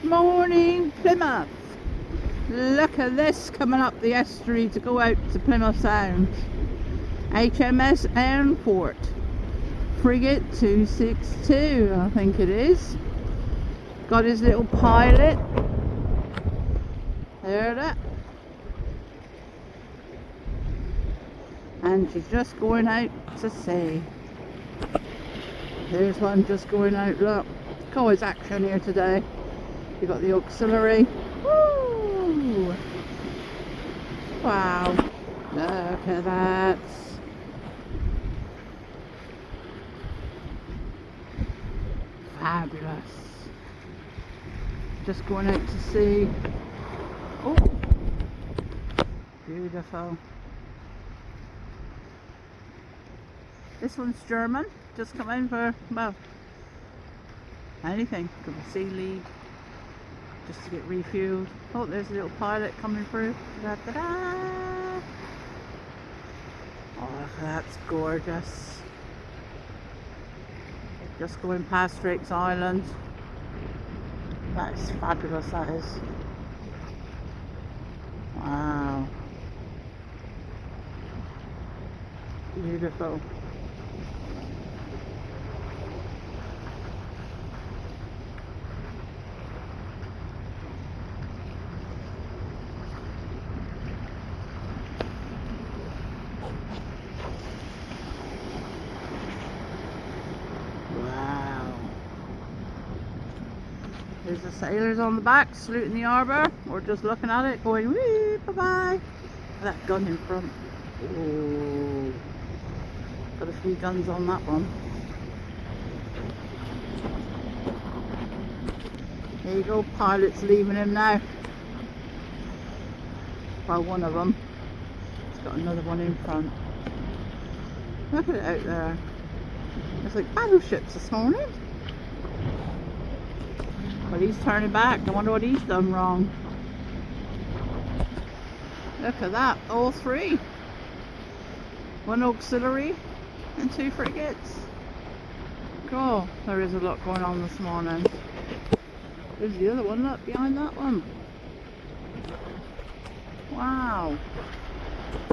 morning, Plymouth. Look at this coming up the estuary to go out to Plymouth Sound. HMS Erfurt. Frigate 262, I think it is. Got his little pilot. There that. And she's just going out to sea. There's one just going out, look. There's always action here today. You've got the auxiliary. Woo! Wow. Look at that. Fabulous. Just going out to sea. Oh, beautiful. This one's German. Just come in for, well, anything. Could be sea lead. Just to get refueled. Oh, there's a little pilot coming through. Da, da, da. Oh, that's gorgeous. Just going past Drake's Island. That is fabulous, that is. Wow. Beautiful. There's the sailors on the back saluting the harbour, or just looking at it going wee, bye bye. That gun in front. Oh, got a few guns on that one. There you go, pilot's leaving him now. Well, one of them. It's got another one in front. Look at it out there. It's like battleships this morning. But he's turning back. I wonder what he's done wrong. Look at that, all three. One auxiliary and two frigates. Cool. There is a lot going on this morning. There's the other one, look, behind that one. Wow.